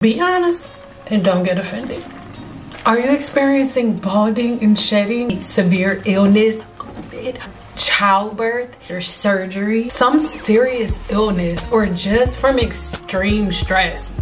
Be honest and don't get offended. Are you experiencing balding and shedding, severe illness, COVID, childbirth, or surgery, some serious illness, or just from extreme stress?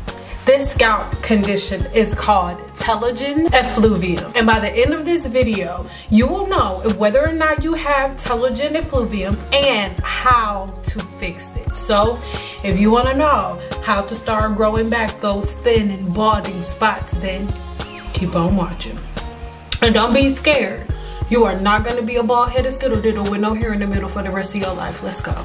This scalp condition is called Telogen Effluvium. And by the end of this video, you will know whether or not you have Telogen Effluvium and how to fix it. So if you want to know how to start growing back those thin and balding spots, then keep on watching. And don't be scared. You are not going to be a bald-headed skittle diddle with no hair in the middle for the rest of your life. Let's go.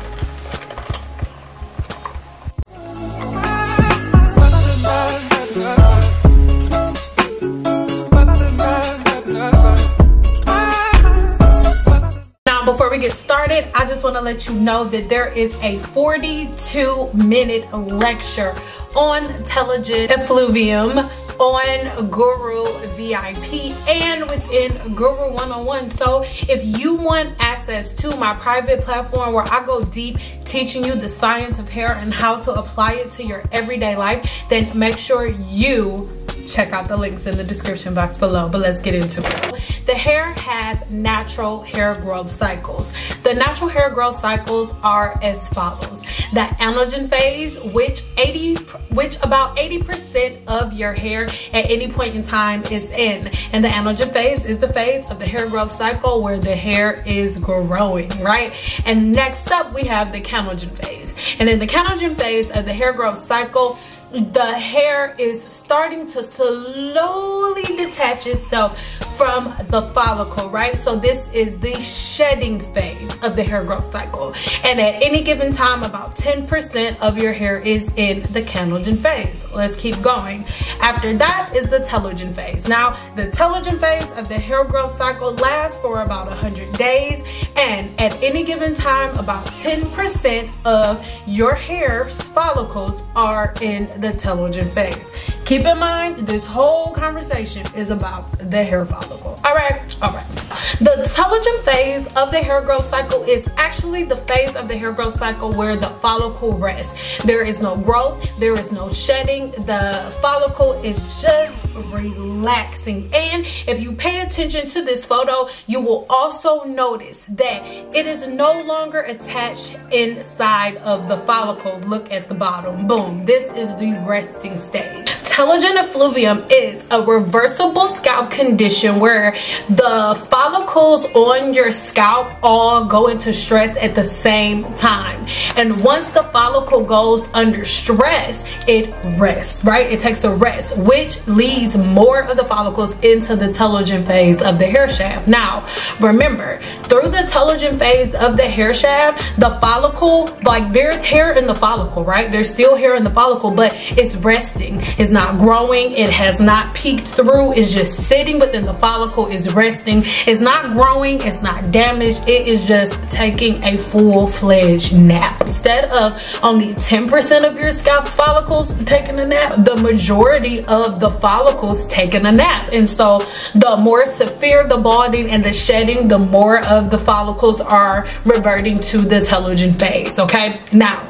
Before we get started, I just want to let you know that there is a 42-minute lecture on Telogen Effluvium on Guru V.I.P and within Guru 101. So if you want access to my private platform where I go deep teaching you the science of hair and how to apply it to your everyday life, then make sure you check out the links in the description box below. But let's get into it. The hair has natural hair growth cycles. The natural hair growth cycles are as follows. The anagen phase, which about 80% of your hair at any point in time is in. And the anagen phase is the phase of the hair growth cycle where the hair is growing, right? And next up we have the canogen phase. And in the canogen phase of the hair growth cycle, the hair is starting to slowly detach itself from the follicle, right? So this is the shedding phase of the hair growth cycle. And at any given time, about 10% of your hair is in the canogen phase. Let's keep going. After that is the telogen phase. Now, the telogen phase of the hair growth cycle lasts for about 100 days. And at any given time, about 10% of your hair's follicles are in the telogen phase. Keep in mind, this whole conversation is about the hair follicle. All right. The telogen phase of the hair growth cycle is actually the phase of the hair growth cycle where the follicle rests. There is no growth, there is no shedding. The follicle is just relaxing. And if you pay attention to this photo, you will also notice that it is no longer attached inside of the follicle. Look at the bottom. Boom. This is the resting stage. Telogen effluvium is a reversible scalp condition where the follicles on your scalp all go into stress at the same time. And once the follicle goes under stress, it rests, right? It takes a rest, which leads more of the follicles into the telogen phase of the hair shaft. Now, remember, through the telogen phase of the hair shaft, the follicle, like there's hair in the follicle, right? There's still hair in the follicle, but it's resting. It's not growing. It has not peeked through. It's just sitting within the follicle. It's resting. It's not growing. It's not damaged. It is just taking a full-fledged nap. Instead of only 10% of your scalp's follicles taking a nap, the majority of the follicles taking a nap. And so the more severe the balding and the shedding, the more of the follicles are reverting to the telogen phase. Okay, now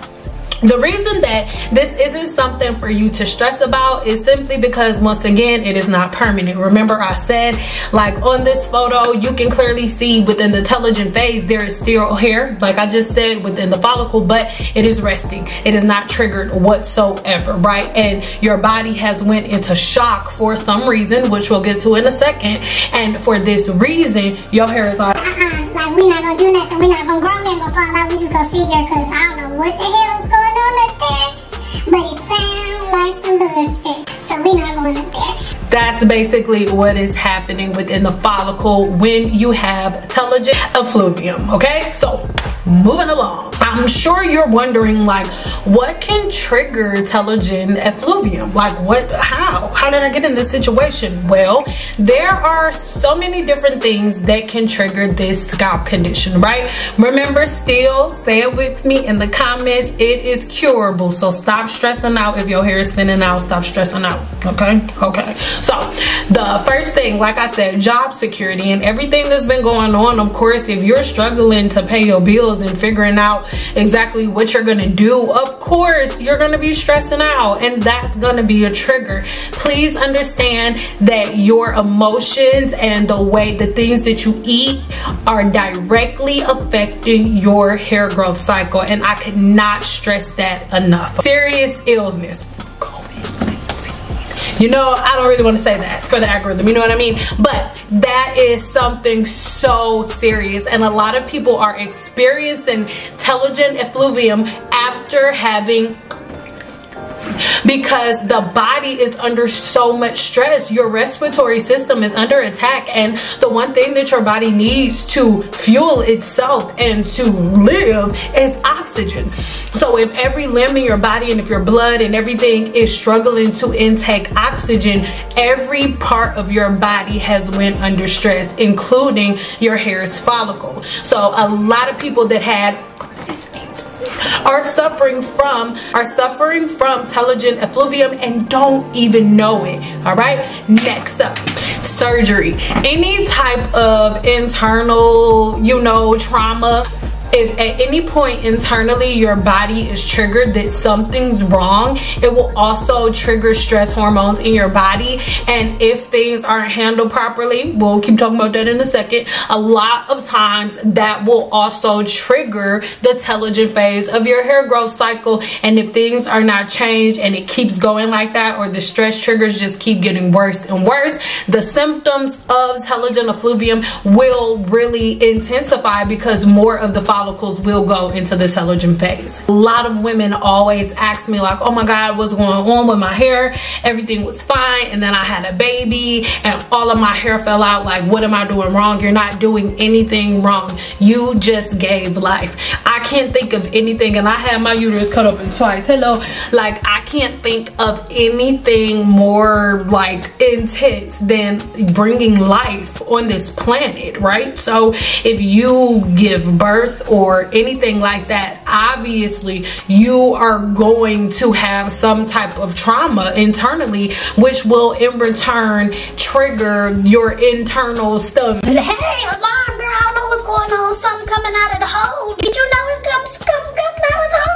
the reason that this isn't something for you to stress about is simply because, once again, it is not permanent. Remember, I said, like on this photo, you can clearly see within the telogen phase, there is still hair, like I just said, within the follicle, but it is resting. It is not triggered whatsoever, right? And your body has went into shock for some reason, which we'll get to in a second. And for this reason, your hair is like, like we're not gonna do nothing. We're not gonna grow. We're gonna fall out. We just gonna sit here because I don't know what the hell's going on up there, but it sounds like some bullshit. So we're not going up there. That's basically what is happening within the follicle when you have telogen effluvium. Okay, so moving along, I'm sure you're wondering, like, what can trigger telogen effluvium? Like, how did I get in this situation? Well, there are so many different things that can trigger this scalp condition, right? Remember, still say it with me in the comments, it is curable. So stop stressing out. If your hair is thinning out, stop stressing out. Okay, so The first thing, like I said, job security and everything that's been going on. Of course, if you're struggling to pay your bills and figuring out exactly what you're gonna do, of course you're gonna be stressing out, and that's gonna be a trigger. Please understand that your emotions and the things that you eat are directly affecting your hair growth cycle, and I could not stress that enough. Serious illness, you know, I don't really want to say that for the algorithm, you know what I mean? But that is something so serious, and a lot of people are experiencing telogen effluvium after having, because the body is under so much stress. Your respiratory system is under attack, and the one thing that your body needs to fuel itself and to live is oxygen. So if every limb in your body and if your blood and everything is struggling to intake oxygen, every part of your body has went under stress, including your hair's follicle. So a lot of people that had are suffering from telogen effluvium and don't even know it. All right, next up, surgery. Any type of internal, you know, trauma. If at any point internally your body is triggered that something's wrong, it will also trigger stress hormones in your body. And if things aren't handled properly, we'll keep talking about that in a second, a lot of times that will also trigger the telogen phase of your hair growth cycle. And if things are not changed and it keeps going like that, or the stress triggers just keep getting worse and worse, the symptoms of telogen effluvium will really intensify, because more of the follicles will go into the telogen phase. A lot of women always ask me like, oh my God, what's going on with my hair? Everything was fine, and then I had a baby and all of my hair fell out. Like, what am I doing wrong? You're not doing anything wrong. You just gave life. I can't think of anything, and I had my uterus cut open twice. Hello. Like, I can't think of anything more like intense than bringing life on this planet, right? So if you give birth or anything like that, obviously you are going to have some type of trauma internally, which will in return trigger your internal stuff. Hey, alarm girl, I don't know what's going on. Something coming out of the hole. Did you know it comes coming out of the hole?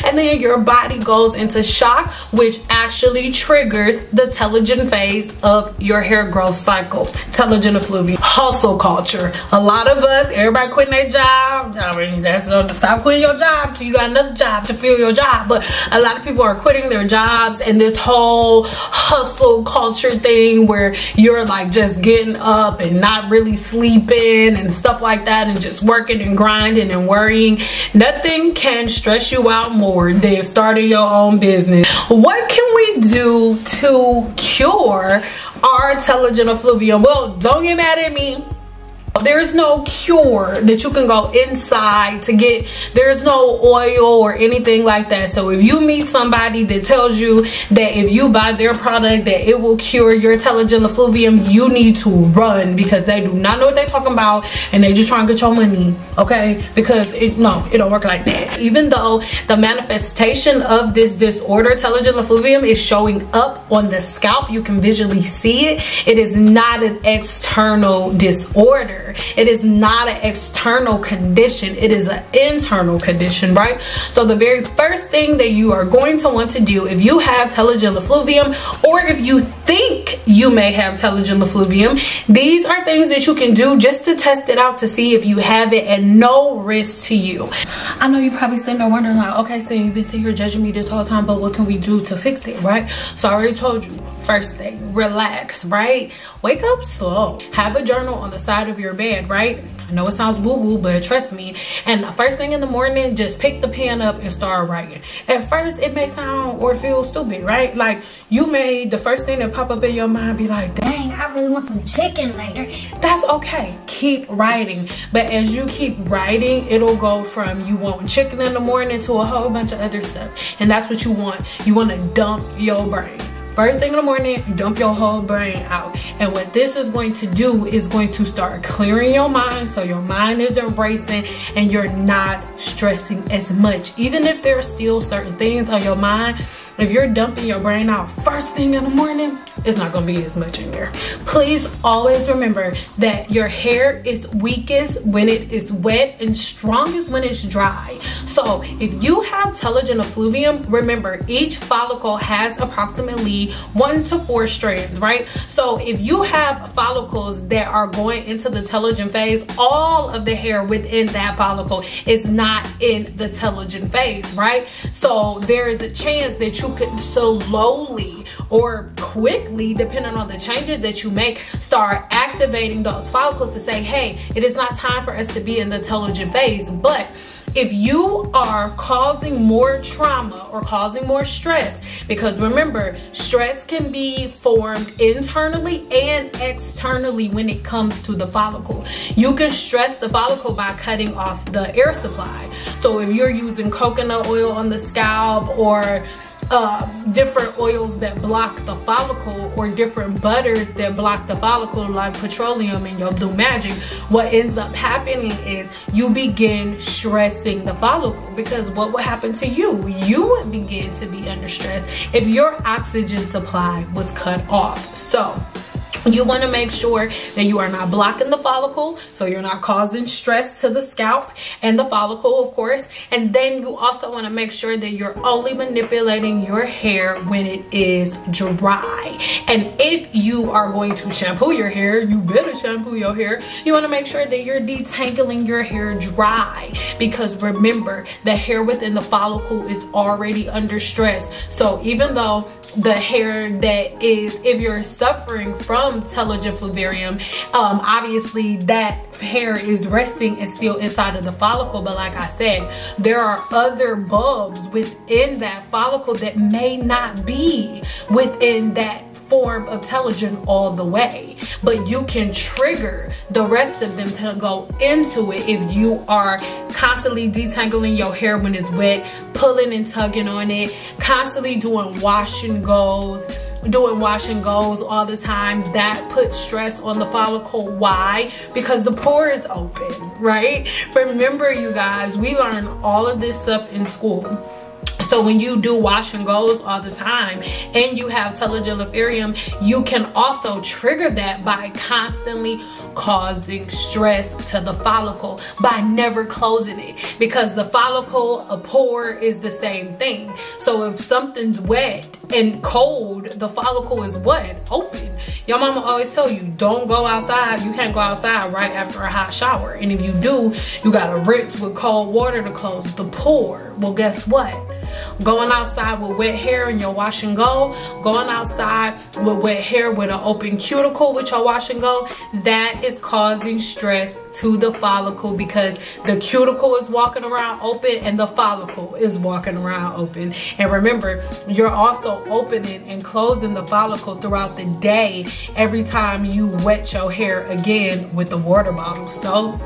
And then your body goes into shock, which actually triggers the telogen phase of your hair growth cycle. Telogen effluvium. Hustle culture. A lot of us, everybody quitting their job. I mean, that's stop quitting your job till you got another job to fill your job. But a lot of people are quitting their jobs, and this whole hustle culture thing where you're like just getting up and not really sleeping and stuff like that, and just working and grinding and worrying. Nothing can stress you out more than starting your own business. What can we do to cure our telogen effluvium? Well, don't get mad at me. There's no cure that you can go inside to get. There's no oil or anything like that. So if you meet somebody that tells you that if you buy their product that it will cure your telogen effluvium, you need to run, because they do not know what they're talking about, and they just trying to get your money, okay? Because it don't work like that. Even though the manifestation of this disorder, telogen effluvium, is showing up on the scalp, you can visually see it. It is not an external disorder. It is not an external condition. It is an internal condition, right? So the very first thing that you are going to want to do if you have telogen effluvium, or if you think you may have telogen effluvium, these are things that you can do just to test it out to see if you have it, at no risk to you. I know you're probably sitting there wondering like, okay, so you've been sitting here judging me this whole time, but what can we do to fix it, right? So I already told you, first thing, relax, right? Wake up slow. Have a journal on the side of your bed, right? I know it sounds woo-woo, but trust me. And the first thing in the morning, just pick the pen up and start writing. At first, it may sound or feel stupid, right? Like, you may, the first thing that pop up in your mind be like, dang, I really want some chicken later. That's okay. Keep writing. But as you keep writing, it'll go from you want chicken in the morning to a whole bunch of other stuff. And that's what you want. You want to dump your brain. First thing in the morning, dump your whole brain out. And what this is going to do is going to start clearing your mind, so your mind isn't racing and you're not stressing as much. Even if there are still certain things on your mind, if you're dumping your brain out first thing in the morning, it's not gonna be as much in there. Please always remember that your hair is weakest when it is wet and strongest when it's dry. So if you have telogen effluvium, remember each follicle has approximately 1 to 4 strands, right? So if you have follicles that are going into the telogen phase, all of the hair within that follicle is not in the telogen phase, right? So there is a chance that you could slowly or quickly, depending on the changes that you make, start activating those follicles to say, hey, it is not time for us to be in the telogen phase. But if you are causing more trauma or causing more stress, because remember, stress can be formed internally and externally when it comes to the follicle. You can stress the follicle by cutting off the air supply. So if you're using coconut oil on the scalp, or different oils that block the follicle, or different butters that block the follicle, like petroleum and your Blue Magic, what ends up happening is you begin stressing the follicle, because what will happen to you? You would begin to be under stress if your oxygen supply was cut off. So you want to make sure that you are not blocking the follicle, so you're not causing stress to the scalp and the follicle, of course. And then you also want to make sure that you're only manipulating your hair when it is dry. And if you are going to shampoo your hair, you better shampoo your hair. You want to make sure that you're detangling your hair dry, because remember, the hair within the follicle is already under stress. So even though the hair that is, if you're suffering from telogen effluvium, obviously that hair is resting and still inside of the follicle, but like I said, there are other bulbs within that follicle that may not be within that form of telogen all the way, but you can trigger the rest of them to go into it if you are constantly detangling your hair when it's wet, pulling and tugging on it, constantly doing wash and goes all the time. That puts stress on the follicle. Why? Because the pore is open, right? Remember, you guys, we learn all of this stuff in school. So when you do wash and goes all the time and you have telogen effluvium, you can also trigger that by constantly causing stress to the follicle by never closing it, because the follicle, a pore is the same thing. So if something's wet and cold, the follicle is what? Open. Your mama always tell you, don't go outside. You can't go outside right after a hot shower. And if you do, you gotta rinse with cold water to close the pore. Well, guess what? Going outside with wet hair in your wash and go, going outside with wet hair with an open cuticle with your wash and go, that is causing stress to the follicle, because the cuticle is walking around open and the follicle is walking around open. And remember, you're also opening and closing the follicle throughout the day every time you wet your hair again with the water bottle. So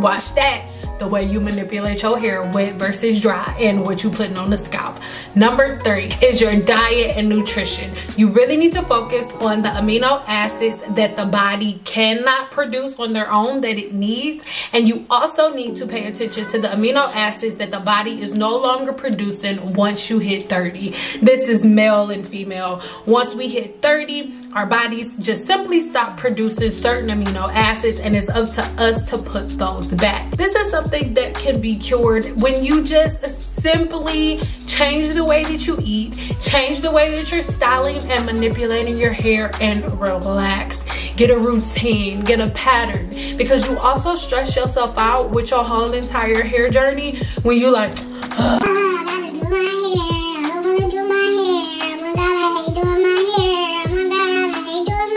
watch that, the way you manipulate your hair, wet versus dry, and what you putting on the scalp. Number 3 is your diet and nutrition. You really need to focus on the amino acids that the body cannot produce on their own, that it needs. And you also need to pay attention to the amino acids that the body is no longer producing once you hit 30. This is male and female. Once we hit 30, our bodies just simply stop producing certain amino acids, and it's up to us to put those back. This is something that can be cured when you just simply change the way that you eat, change the way that you're styling and manipulating your hair, and relax. Get a routine, get a pattern, because you also stress yourself out with your whole entire hair journey when you like, I gotta do my hair, I don't wanna do my hair, oh my god, I hate doing my hair, oh my god, I hate doing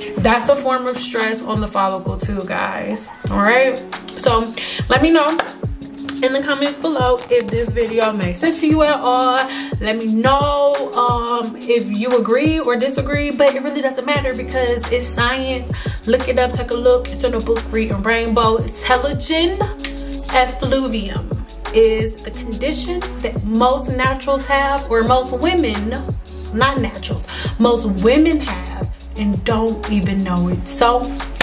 my hair. That's a form of stress on the follicle too, guys. All right, so let me know in the comments below if this video makes sense to you at all. Let me know if you agree or disagree, but it really doesn't matter because it's science. Look it up, take a look. It's in a book, Read and Rainbow. Telogen effluvium is the condition that most naturals have, or most women, not naturals, most women have and don't even know it. So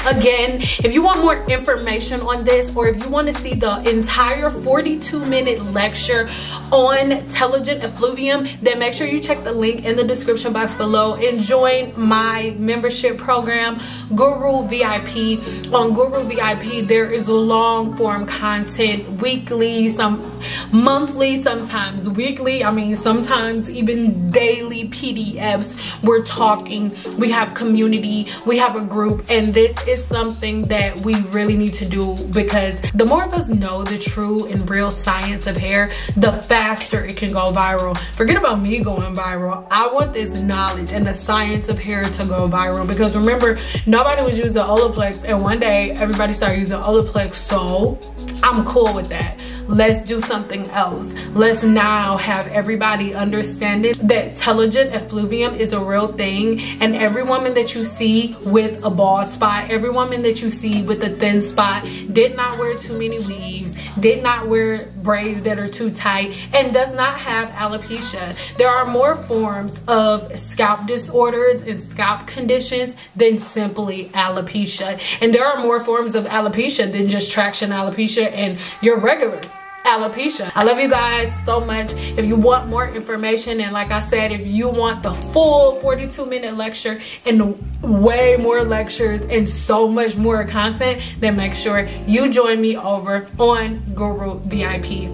Again, if you want more information on this, or if you want to see the entire 42-minute lecture on Telogen Effluvium, then make sure you check the link in the description box below and join my membership program, Guru V.I.P. On Guru V.I.P, there is long form content, weekly, some monthly, sometimes weekly, sometimes even daily PDFs. We're talking, we have community, we have a group, and this is something that we really need to do, because the more of us know the true and real science of hair, the faster it can go viral. Forget about me going viral. I want this knowledge and the science of hair to go viral, because remember, nobody was using Olaplex, and one day everybody started using Olaplex, so I'm cool with that. Let's do something else. Let's now have everybody understanding that Telogen Effluvium is a real thing, and every woman that you see with a bald spot, every woman that you see with a thin spot, did not wear too many weaves, did not wear braids that are too tight, and does not have alopecia. There are more forms of scalp disorders and scalp conditions than simply alopecia, and there are more forms of alopecia than just traction alopecia and your regular alopecia. I love you guys so much. If you want more information, and like I said, if you want the full 42-minute lecture and way more lectures and so much more content, then make sure you join me over on Guru VIP.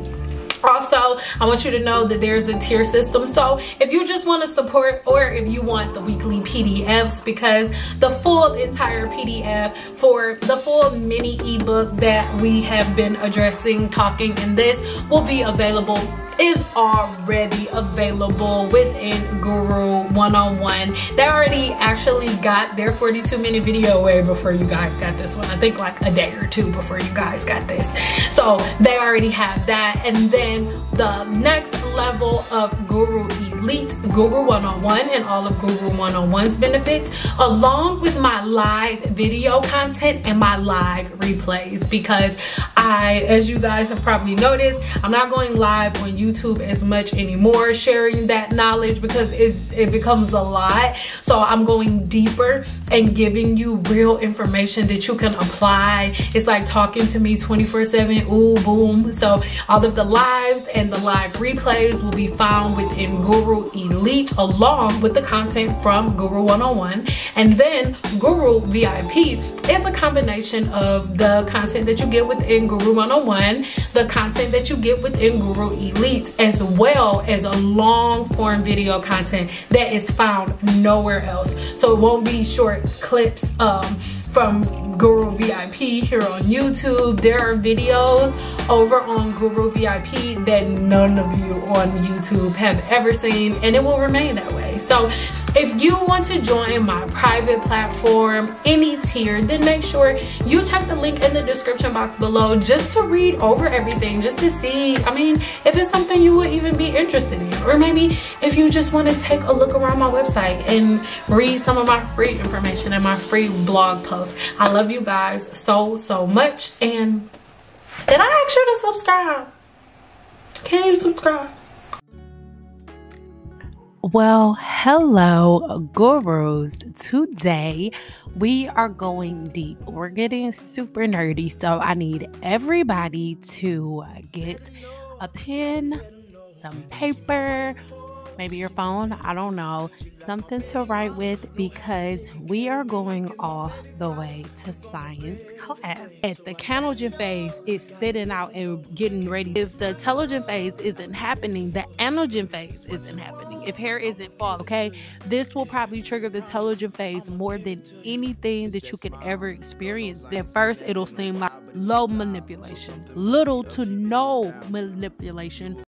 Also, I want you to know that there's a tier system. So if you just want to support, or if you want the weekly PDFs, because the full entire PDF for the full mini ebook that we have been addressing, talking in this, will be available, is already available within Guru 101. They already actually got their 42-minute video way before you guys got this one. I think like a day or two before you guys got this. So they already have that. And then the next level of Guru Elite, Guru 101, and all of Guru 101's benefits, along with my live video content and my live replays, because as you guys have probably noticed, I'm not going live on YouTube as much anymore, sharing that knowledge, because it becomes a lot. So I'm going deeper and giving you real information that you can apply. It's like talking to me 24/7, ooh, boom. So all of the lives and the live replays will be found within Guru Elite, along with the content from Guru 101. And then Guru VIP is a combination of the content that you get within Guru 101, the content that you get within Guru Elite, as well as a long form video content that is found nowhere else. So it won't be short clips from Guru VIP here on YouTube. There are videos over on Guru VIP that none of you on YouTube have ever seen, and it will remain that way. So if you want to join my private platform, any tier, then make sure you check the link in the description box below, just to read over everything, just to see, if it's something you would even be interested in. Or maybe if you just want to take a look around my website and read some of my free information and my free blog posts. I love you guys so, so much. And did I ask you to subscribe? Can you subscribe? Well, hello gurus. Today we are going deep. We're getting super nerdy, so I need everybody to get a pen, some paper, maybe your phone, I don't know, something to write with, because we are going all the way to science class. At the Telogen Phase is sitting out and getting ready. If the Telogen Phase isn't happening, the Anagen Phase isn't happening. If hair isn't falling, okay, this will probably trigger the Telogen Phase more than anything that you can ever experience. At first, it'll seem like low manipulation, little to no manipulation,